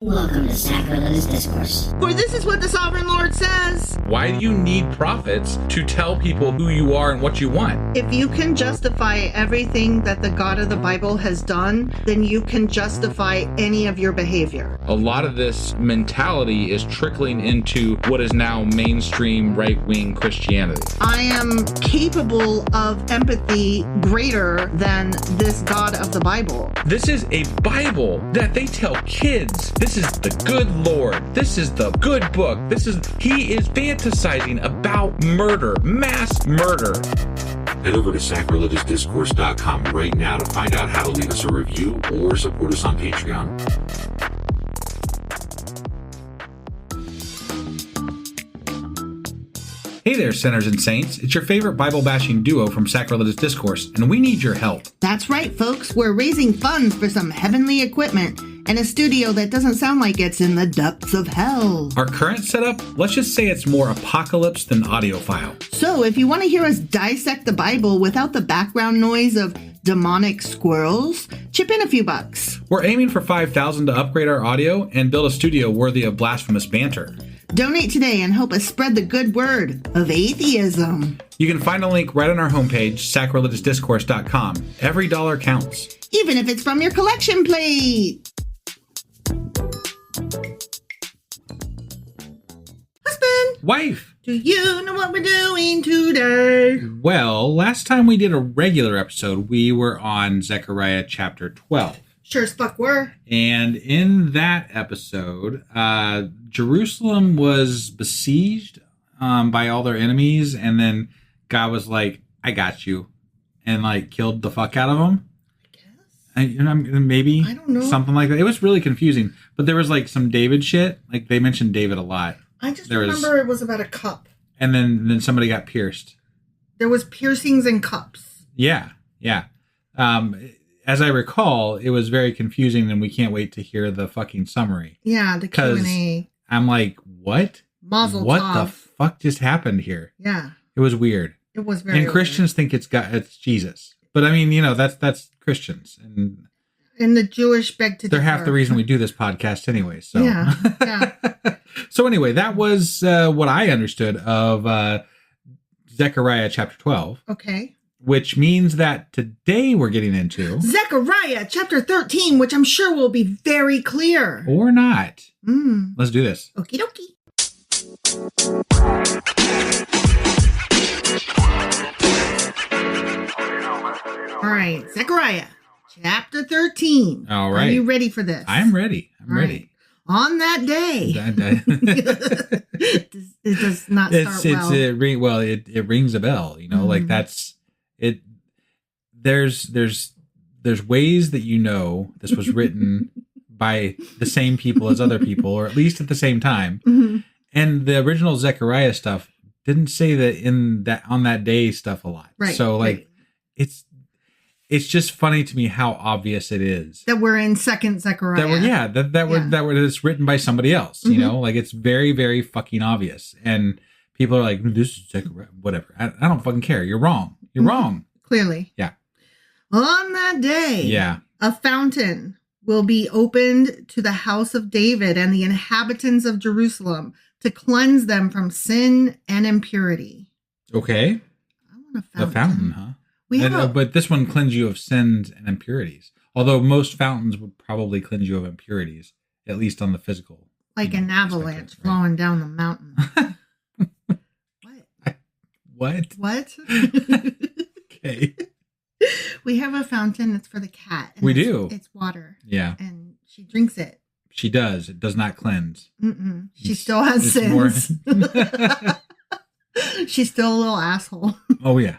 Welcome to Sacrilegious Discourse. For this is what the Sovereign Lord says. Why do you need prophets to tell people who you are and what you want? If you can justify everything that the God of the Bible has done, then you can justify any of your behavior. A lot of this mentality is trickling into what is now mainstream right-wing Christianity. I am capable of empathy greater than this God of the Bible. This is a Bible that they tell kids. This is the good Lord. This is the good book. He is fantasizing about murder, mass murder. Head over to sacrilegiousdiscourse.com right now to find out how to leave us a review or support us on Patreon. Hey there, sinners and saints. It's your favorite Bible-bashing duo from Sacrilegious Discourse, and we need your help. That's right, folks. We're raising funds for some heavenly equipment and a studio that doesn't sound like it's in the depths of hell. Our current setup, let's just say it's more apocalypse than audiophile. So if you want to hear us dissect the Bible without the background noise of demonic squirrels, chip in a few bucks. We're aiming for $5,000 to upgrade our audio and build a studio worthy of blasphemous banter. Donate today and help us spread the good word of atheism. You can find a link right on our homepage, sacrilegiousdiscourse.com. Every dollar counts. Even if it's from your collection plate. Husband, Wife! do you know what we're doing today? Well, last time we did a regular episode, we were on Zechariah chapter 12. Sure as fuck were. And in that episode, Jerusalem was besieged by all their enemies, and then God was like, I got you, and like killed the fuck out of them. I guess. Maybe. I don't know. Something like that. It was really confusing, but there was like some David shit. Like they mentioned David a lot. I just remember it was about a cup. And then somebody got pierced. There was piercings in cups. Yeah. As I recall, it was very confusing, and we can't wait to hear the fucking summary. Yeah, the Q&A. I'm like, what? Mazel what tov. the fuck just happened here? Yeah. It was weird. It was very And Christians think it's Jesus. But I mean, that's Christians. And the Jewish beg to differ. They're half the reason we do this podcast anyway. So Yeah. So anyway, that was what I understood of Zechariah chapter 12. Okay. Which means that today we're getting into Zechariah chapter 13, which I'm sure will be very clear. Or not. Let's do this. Okie dokie. All right, Zechariah chapter 13. All right. Are you ready for this? I'm ready. I'm ready. On that day. It does not start well. It rings a bell, like that's it. There's ways that this was written by the same people as other people, or at least at the same time. Mm-hmm. And the original Zechariah stuff didn't say that on that day stuff a lot. Right. So right. It's just funny to me how obvious it is that we're in second Zechariah. That it's written by somebody else. Mm-hmm. Like it's very, very fucking obvious, and people are like, "This is Zechariah." Whatever. I don't fucking care. You're wrong. You're wrong. Clearly. Yeah. On that day. Yeah. A fountain will be opened to the house of David and the inhabitants of Jerusalem to cleanse them from sin and impurity. Okay. I want a fountain. The fountain, huh? But this one cleanses you of sins and impurities. Although most fountains would probably cleanse you of impurities, at least on the physical. Like an avalanche flowing down the mountain. What? What? Okay. We have a fountain. It's for the cat. We do. It's water. Yeah. And she drinks it. She does. It does not cleanse. Mm-mm. She still has sins. She's still a little asshole. Oh, yeah.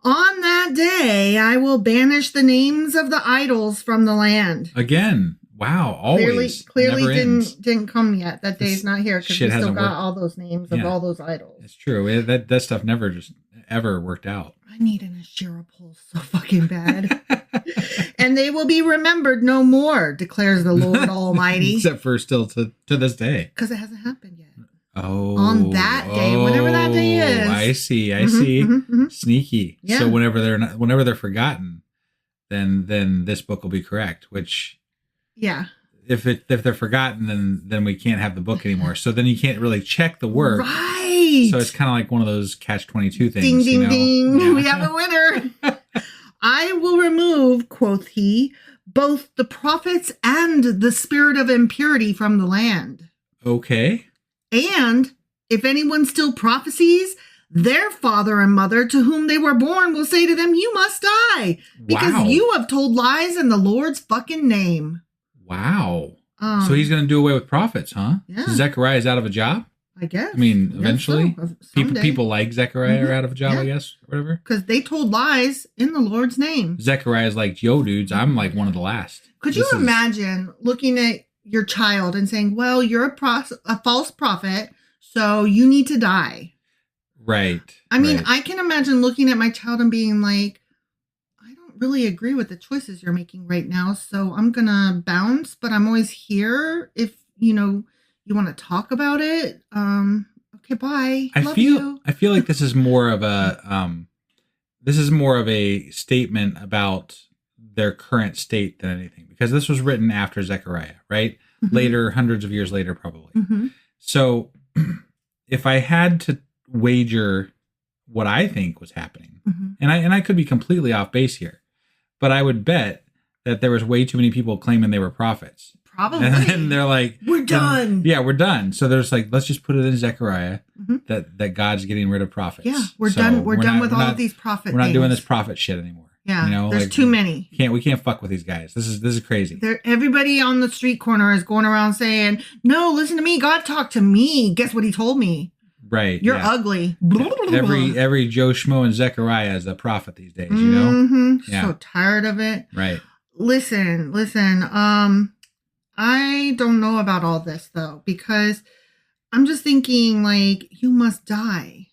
On that day, I will banish the names of the idols from the land. Again. Wow. Always. Clearly didn't come yet. That day's not here because we still got worked. all those names of all those idols. It's true. That stuff never just ever worked out. I need an Asherah pole so fucking bad. And they will be remembered no more, declares the Lord Almighty. Except for still to this day. Because it hasn't happened yet. Oh. On that day, whenever that day is. I see. Mm-hmm. Sneaky. Yeah. So whenever they're forgotten, then this book will be correct, which Yeah. if they're forgotten, then we can't have the book anymore. So then you can't really check the work. Right. So it's kind of like one of those catch-22 things. Ding, ding, ding. Yeah. We have a winner. I will remove, quoth he, both the prophets and the spirit of impurity from the land. Okay. And if anyone still prophesies, their father and mother to whom they were born will say to them, you must die because Wow. you have told lies in the Lord's fucking name. Wow. So he's going to do away with prophets, huh? Yeah. So Zechariah is out of a job? I guess. I mean, eventually. So. People like Zechariah are out of a job, Yeah. I guess, or whatever. Because they told lies in the Lord's name. Zechariah's like, yo, dudes, I'm like one of the last. Could you imagine looking at your child and saying, well, you're a false prophet, so you need to die? Right. I mean, right. I can imagine looking at my child and being like, I don't really agree with the choices you're making right now, so I'm going to bounce, but I'm always here if, you want to talk about it. Okay, bye. Love you. I feel like this is more of a statement about their current state than anything, because this was written after Zechariah, right? Mm-hmm. Later, hundreds of years later, probably. Mm-hmm. So if I had to wager what I think was happening, Mm-hmm. and I could be completely off base here, but I would bet that there was way too many people claiming they were prophets. Probably. And they're like, we're done. Yeah, we're done. So there's like, let's just put it in Zechariah Mm-hmm. that God's getting rid of prophets. Yeah, we're So done. We're done not- with all of these prophet We're not doing things. this prophet shit anymore. Yeah, there's too many. We can't fuck with these guys. This is crazy. Everybody on the street corner is going around saying, no, listen to me. God talked to me. Guess what he told me? Right. You're yeah. ugly. Every Joe Schmo and Zechariah is a prophet these days, you know? Mm-hmm. Yeah. So tired of it. Right. Listen. I don't know about all this though, because I'm just thinking like, you must die.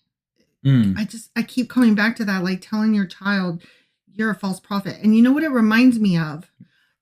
I keep coming back to that, like telling your child you're a false prophet. And you know what it reminds me of?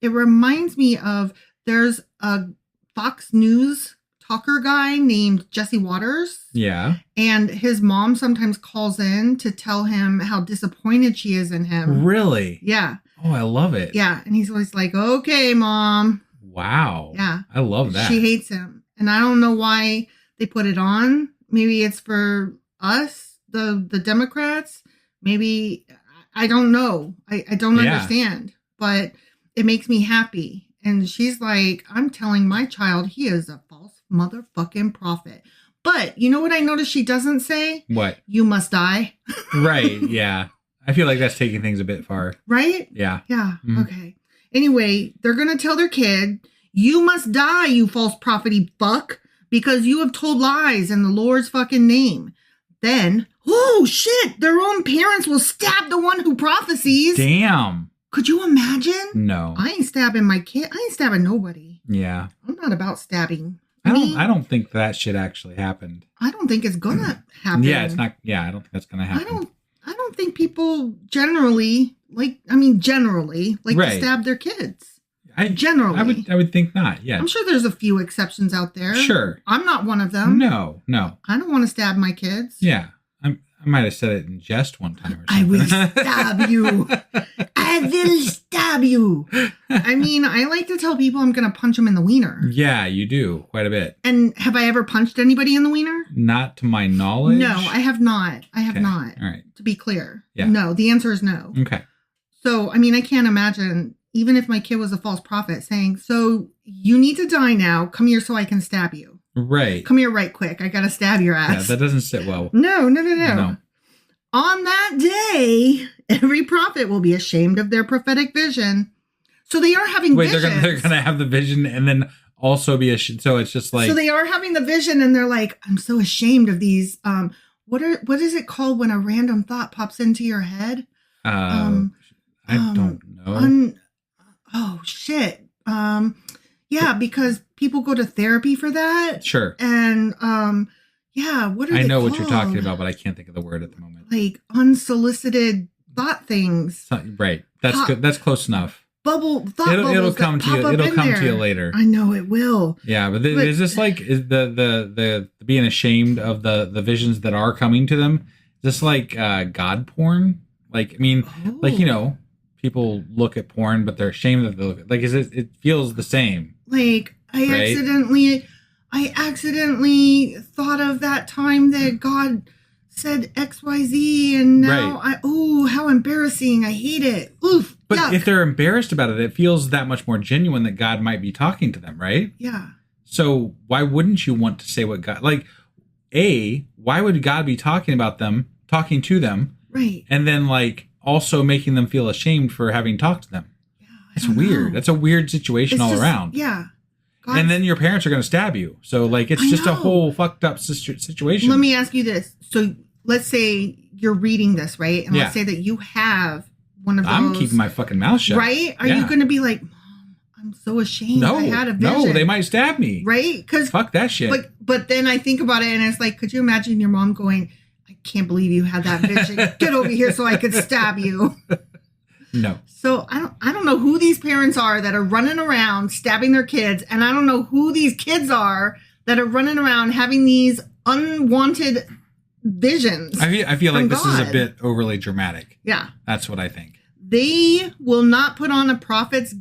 It reminds me of there's a Fox News talker guy named Jesse Waters. Yeah. And his mom sometimes calls in to tell him how disappointed she is in him. Really? Yeah. Oh, I love it. Yeah. And he's always like, okay, mom. Wow. Yeah. I love that. She hates him. And I don't know why they put it on. Maybe it's for us, the Democrats. Maybe, I don't know. I don't understand. But it makes me happy. And she's like, I'm telling my child he is a false motherfucking prophet. But you know what I noticed she doesn't say? What? You must die. Right. Yeah. I feel like that's taking things a bit far. Right? Yeah. Yeah. Mhm. Okay. Anyway, they're going to tell their kid, you must die, you false prophet-y fuck, because you have told lies in the Lord's fucking name. Then, oh shit, their own parents will stab the one who prophesies. Damn. Could you imagine? No. I ain't stabbing my kid. I ain't stabbing nobody. Yeah. I'm not about stabbing. I don't think that shit actually happened. I don't think it's gonna happen. Yeah, it's not. Yeah, I don't think that's gonna happen. I don't think people generally like Right. to stab their kids. I would think not. Yeah. I'm sure there's a few exceptions out there. Sure. I'm not one of them. No. I don't want to stab my kids. Yeah. I might have said it in jest one time or something. I will stab you. I will stab you. I mean, I like to tell people I'm going to punch them in the wiener. Yeah, you do quite a bit. And have I ever punched anybody in the wiener? Not to my knowledge. No, I have not. I have Okay. not. All right. To be clear. Yeah. No, the answer is no. Okay. So, I mean, I can't imagine, even if my kid was a false prophet, saying, so you need to die now. Come here so I can stab you. Right. Come here right quick. I got to stab your ass. Yeah, that doesn't sit well. No. No. On that day, every prophet will be ashamed of their prophetic vision. So they are having visions. They're gonna have the vision and then also be so it's just like. So they are having the vision and they're like, I'm so ashamed of these. What is it called when a random thought pops into your head? I don't know. Oh shit. Yeah, because people go to therapy for that. Sure. And yeah, what are they I know called? what you're talking about, but I can't think of the word at the moment. Like unsolicited thought things. Right. That's good. That's close enough. It'll come to you. It'll come to you later. I know it will. Yeah, but is this like is the being ashamed of the visions that are coming to them? Is this like God porn? Like I mean, like people look at porn, but they're ashamed that they look at, like, it feels the same. Like, I accidentally thought of that time that God said XYZ, and now how embarrassing. I hate it. Oof. But yuck. if they're embarrassed about it, it feels that much more genuine that God might be talking to them, right? Yeah. So why wouldn't you want to say what God, like, why would God be talking to them? Right. And then, like, also making them feel ashamed for having talked to them. Yeah, it's weird. That's a weird situation all around. Yeah. And then your parents are going to stab you. So, like, it's just a whole fucked up situation. Let me ask you this. So let's say you're reading this, right? And let's say that you have one of those. I'm keeping my fucking mouth shut. Right? Are you going to be like, Mom, I'm so ashamed. I had a vision. No, they might stab me. Right? Because fuck that shit. But then I think about it, and it's like, could you imagine your mom going, I can't believe you had that vision. Get over here so I could stab you. No. So I don't know who these parents are that are running around stabbing their kids, and I don't know who these kids are that are running around having these unwanted visions. I feel like this is a bit overly dramatic. Yeah. That's what I think. They will not put on a prophet's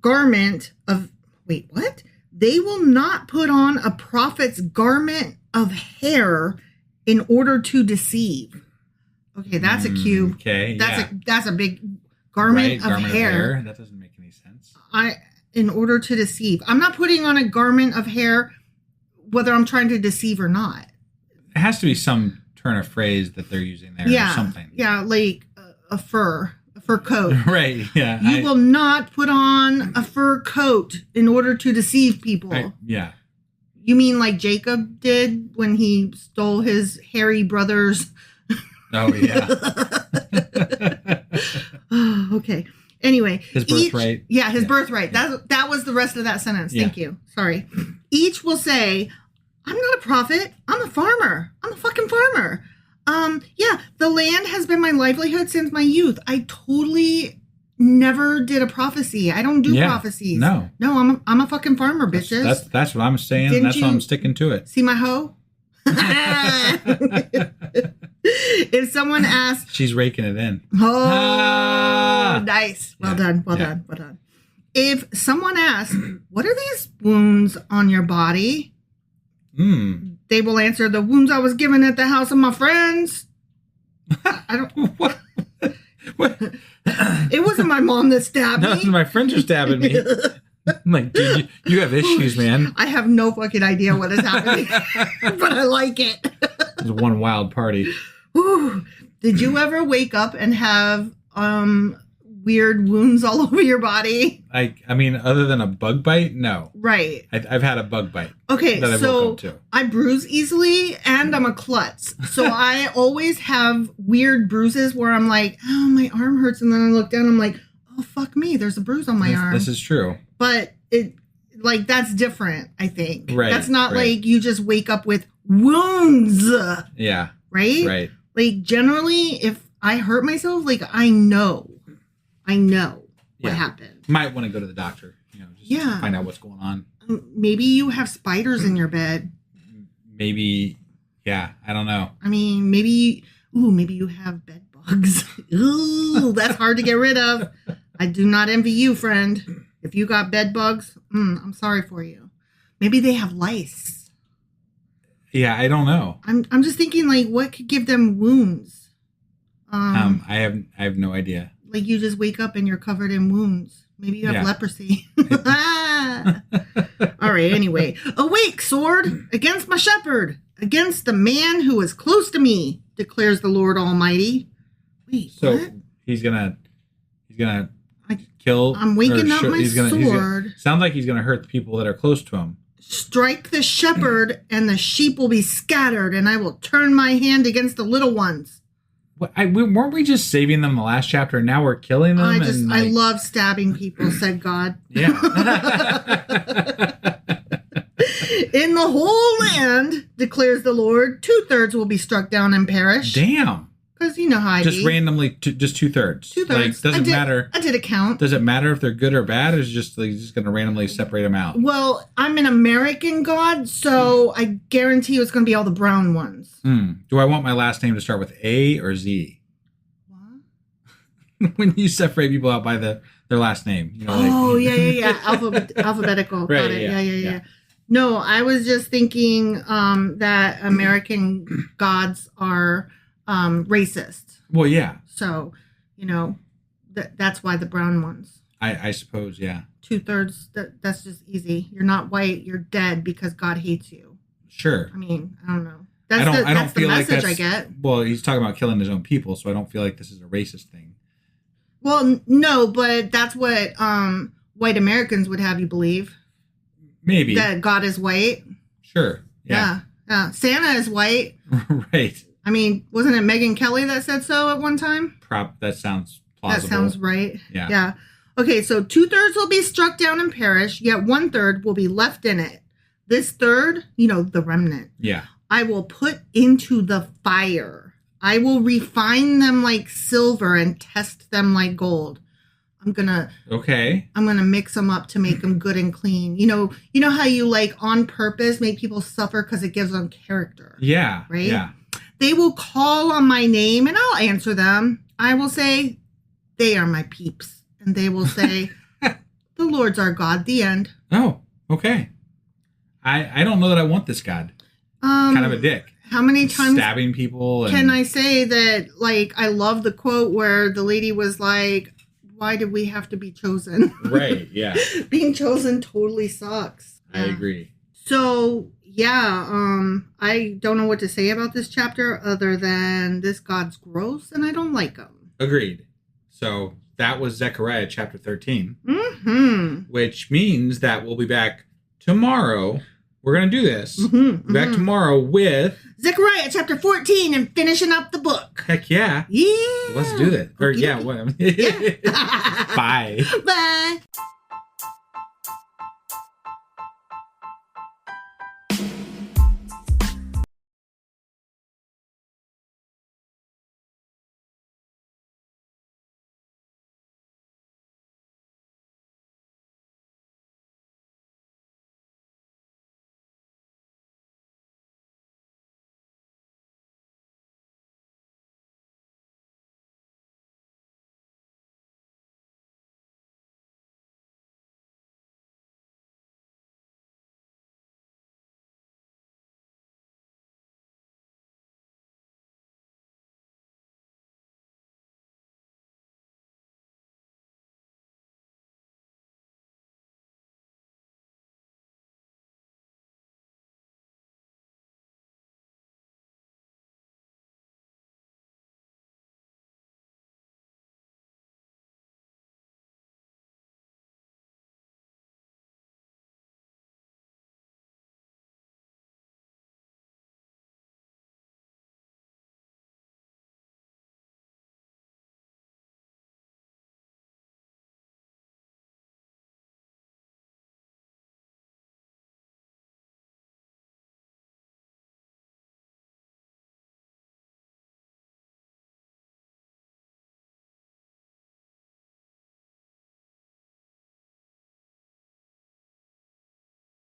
garment of wait, what? They will not put on a prophet's garment of hair in order to deceive. Okay, that's a cue. Okay, that's a big garment of hair. That doesn't make any sense. In order to deceive. I'm not putting on a garment of hair whether I'm trying to deceive or not. It has to be some turn of phrase that they're using there or something. Yeah, like a fur coat. Right, yeah. You will not put on a fur coat in order to deceive people. Yeah. You mean like Jacob did when he stole his hairy brother's... Oh, yeah. Okay. Anyway. His birthright. His birthright. That was the rest of that sentence. Thank you. Sorry. Each will say, I'm not a prophet. I'm a farmer. I'm a fucking farmer. The land has been my livelihood since my youth. I totally never did a prophecy. I don't do prophecies. No, I'm a fucking farmer, bitches. That's what I'm saying. That's why I'm sticking to it. See my hoe? If someone asks, she's raking it in. Oh, nice. Well done. If someone asks, what are these wounds on your body? They will answer, the wounds I was given at the house of my friends. I don't. What? It wasn't my mom that stabbed me. No, my friends are stabbing me. I'm like, dude, you have issues, man. I have no fucking idea what is happening, but I like it. It's one wild party. Ooh. Did you ever wake up and have weird wounds all over your body? I mean, other than a bug bite, no. Right. I've had a bug bite. Okay, that I woke up to. I bruise easily, and I'm a klutz. So I always have weird bruises where I'm like, oh, my arm hurts, and then I look down, and I'm like, oh, fuck me, there's a bruise on my arm. This is true. But that's different, I think. Right. That's not like you just wake up with wounds. Yeah. Right? Right. Like, generally, if I hurt myself, like, I know what happened. Might want to go to the doctor, just to find out what's going on. Maybe you have spiders in your bed. Maybe, I don't know. I mean, maybe you have bed bugs. Ooh, that's hard to get rid of. I do not envy you, friend. If you got bed bugs, I'm sorry for you. Maybe they have lice. Yeah, I don't know. I'm just thinking, like, what could give them wounds? I have no idea. Like, you just wake up and you're covered in wounds. Maybe you have leprosy. All right, anyway. Awake, sword, against my shepherd, against the man who is close to me, declares the Lord Almighty. Wait, so what? he's gonna kill. I'm waking up my sword. Sounds like he's gonna hurt the people that are close to him. Strike the shepherd, and the sheep will be scattered, and I will turn my hand against the little ones. Weren't we just saving them the last chapter, and now we're killing them? I love stabbing people, said God. Yeah. In the whole land, declares the Lord, 2/3 will be struck down and perish. Damn. Because you know how I just randomly, just 2/3. 2/3. Like, doesn't matter. I did a count. Does it matter if they're good or bad? Or is it just like just going to randomly separate them out? Well, I'm an American God, so I guarantee you it's going to be all the brown ones. Do I want my last name to start with A or Z? What? when you separate people out by their last name. You know, yeah. Alphabetical. Right, Got it. Yeah. No, I was just thinking that American gods are racist. Well, yeah. So, you know, that's why the brown ones. I suppose, yeah. 2/3, that's just easy. You're not white, you're dead because God hates you. Sure. I mean, I don't know. I don't feel the like message that's, I get. Well, he's talking about killing his own people, so I don't feel like this is a racist thing. Well, no, but that's what white Americans would have you believe. Maybe. That God is white. Sure. Yeah. Santa is white. Right. I mean, wasn't it Megyn Kelly that said so at one time? That sounds plausible. That sounds right. Yeah. Okay, so 2/3 will be struck down and perish, yet 1/3 will be left in it. This third, you know, the remnant. Yeah. I will put into the fire. I will refine them like silver and test them like gold. I'm gonna mix them up to make them good and clean. You know how you like on purpose make people suffer because it gives them character. Yeah. Right? Yeah. They will call on my name and I'll answer them. I will say, they are my peeps. And they will say, the Lord's our God, the end. Oh, okay. I don't know that I want this God. Kind of a dick. How many times stabbing people? Can I say that, like, I love the quote where the lady was like, why did we have to be chosen? Right, yeah. Being chosen totally sucks. I agree. So, yeah, I don't know what to say about this chapter other than this God's gross and I don't like him. Agreed. So that was Zechariah chapter 13. Mm-hmm. Which means that we'll be back tomorrow. We're going to do this. Back tomorrow with Zechariah chapter 14 and finishing up the book. Heck yeah. Yeah. Let's do that. Or yeah. Yeah. Bye. Bye.